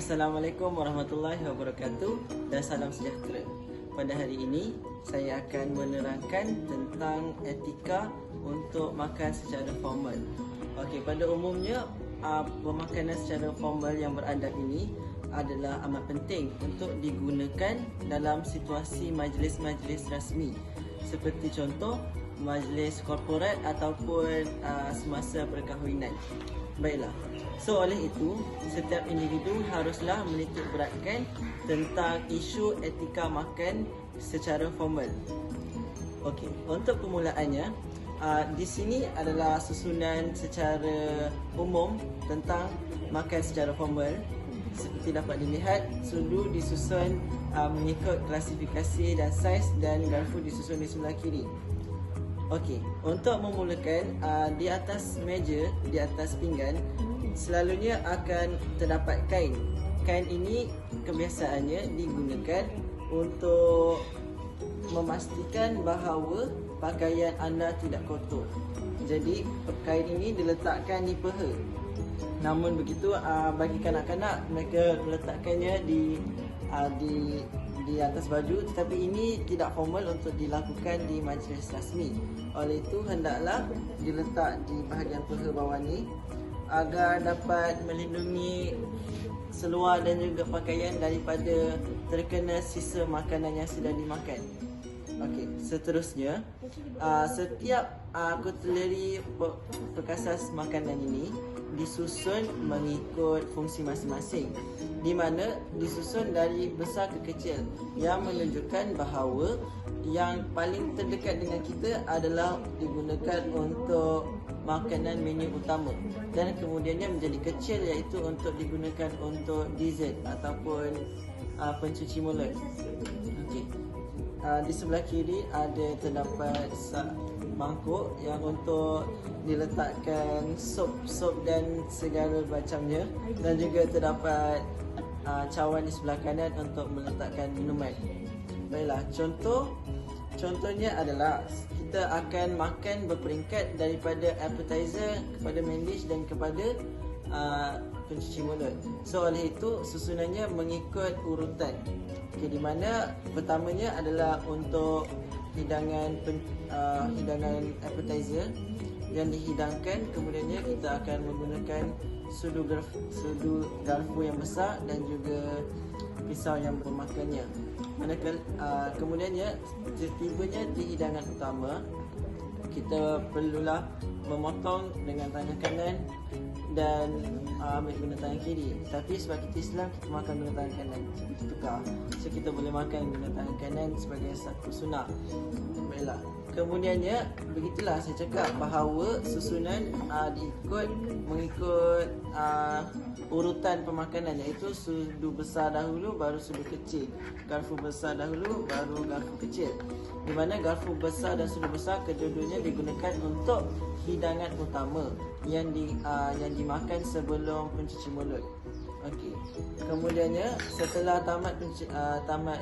Assalamualaikum warahmatullahi wabarakatuh dan salam sejahtera. Pada hari ini, saya akan menerangkan tentang etika untuk makan secara formal. Okey, pada umumnya, pemakanan secara formal yang beradab ini adalah amat penting untuk digunakan dalam situasi majlis-majlis rasmi. Seperti contoh, majlis korporat ataupun semasa perkahwinan. Baiklah. So oleh itu, setiap individu haruslah menitik beratkan tentang isu etika makan secara formal. Okey, untuk permulaannya, di sini adalah susunan secara umum tentang makan secara formal. Seperti dapat dilihat, sudu disusun mengikut klasifikasi dan saiz dan garpu disusun di sebelah kiri. Okey, untuk memulakan, di atas meja, di atas pinggan, selalunya akan terdapat kain. Kain ini kebiasaannya digunakan untuk memastikan bahawa pakaian anda tidak kotor. Jadi, kain ini diletakkan di peha. Namun begitu, bagi kanak-kanak, mereka meletakkannya di atas baju, tetapi ini tidak formal untuk dilakukan di majlis rasmi. Oleh itu, hendaklah diletak di bahagian peha bawah ni agar dapat melindungi seluar dan juga pakaian daripada terkena sisa makanan yang sudah dimakan. Okey, seterusnya, setiap kutleri perkasas makanan ini disusun mengikut fungsi masing-masing, di mana disusun dari besar ke kecil, yang menunjukkan bahawa yang paling terdekat dengan kita adalah digunakan untuk makanan menu utama, dan kemudiannya menjadi kecil iaitu untuk digunakan untuk dessert ataupun pencuci mulut. Okey. Di sebelah kiri ada terdapat mangkuk yang untuk diletakkan sup dan segala macamnya, dan juga terdapat cawan di sebelah kanan untuk meletakkan minuman. Baiklah, contohnya adalah kita akan makan berperingkat daripada appetizer kepada main dish dan kepada pencuci mulut. So oleh itu, susunannya mengikut urutan. Okay, di mana pertamanya adalah untuk hidangan appetizer yang dihidangkan. Kemudiannya kita akan menggunakan sudu garpu yang besar dan juga pisau yang bermakannya. Kemudiannya, setibanya di hidangan utama, kita perlulah memotong dengan tangan kanan dan ambil guna tangan kiri. Tapi sebab kita Islam, kita makan guna tangan kanan. Kita tukar. So kita boleh makan guna tangan kanan sebagai satu sunnah. Baiklah. Kemudiannya, begitulah saya cakap bahawa susunan mengikut urutan pemakanan, iaitu sudu besar dahulu baru sudu kecil, garpu besar dahulu baru garpu kecil, di mana garpu besar dan sudu besar kedua-duanya digunakan untuk hidangan utama yang dimakan sebelum pencuci mulut. Okey. Kemudiannya, setelah tamat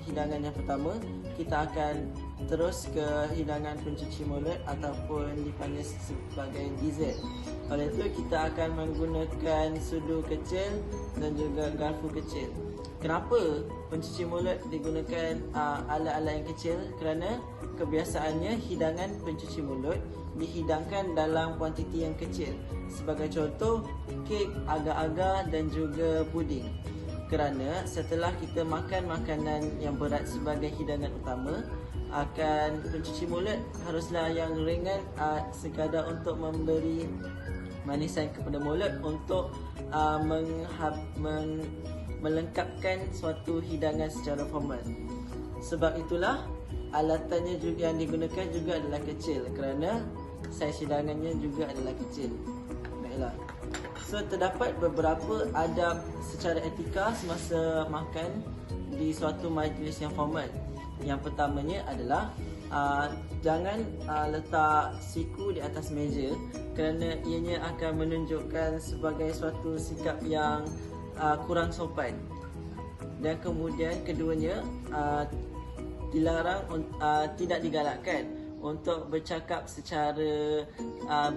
hidangan yang pertama, kita akan terus ke hidangan pencuci mulut ataupun dipanggil sebagai dessert. Oleh itu, kita akan menggunakan sudu kecil dan juga garpu kecil. Kenapa pencuci mulut digunakan alat-alat yang kecil? Kerana kebiasaannya hidangan pencuci mulut dihidangkan dalam kuantiti yang kecil. Sebagai contoh, kek, agar-agar dan juga puding. Kerana setelah kita makan makanan yang berat sebagai hidangan utama, pencuci mulut haruslah yang ringan, sekadar untuk memberi manisan kepada mulut untuk melengkapkan suatu hidangan secara formal. Sebab itulah alatannya juga yang digunakan juga adalah kecil, kerana saiz hidangannya juga adalah kecil. Baiklah. So, terdapat beberapa adab secara etika semasa makan di suatu majlis yang formal. Yang pertamanya adalah jangan letak siku di atas meja, kerana ianya akan menunjukkan sebagai suatu sikap yang kurang sopan. Dan kemudian keduanya, tidak digalakkan untuk bercakap secara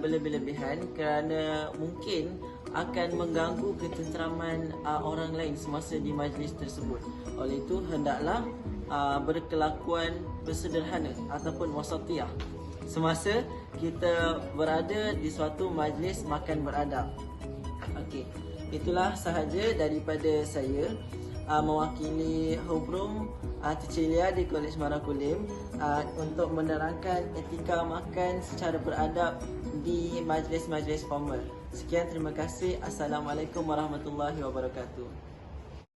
berlebih-lebihan, kerana mungkin akan mengganggu ketenteraman orang lain semasa di majlis tersebut. Oleh itu hendaklah berkelakuan bersederhana ataupun wasatiyah semasa kita berada di suatu majlis makan beradab. Okey, itulah sahaja daripada saya mewakili Hubrum Tercelia di Kolej Marakulim untuk menerangkan etika makan secara beradab di majlis-majlis formal. Sekian, terima kasih. Assalamualaikum warahmatullahi wabarakatuh.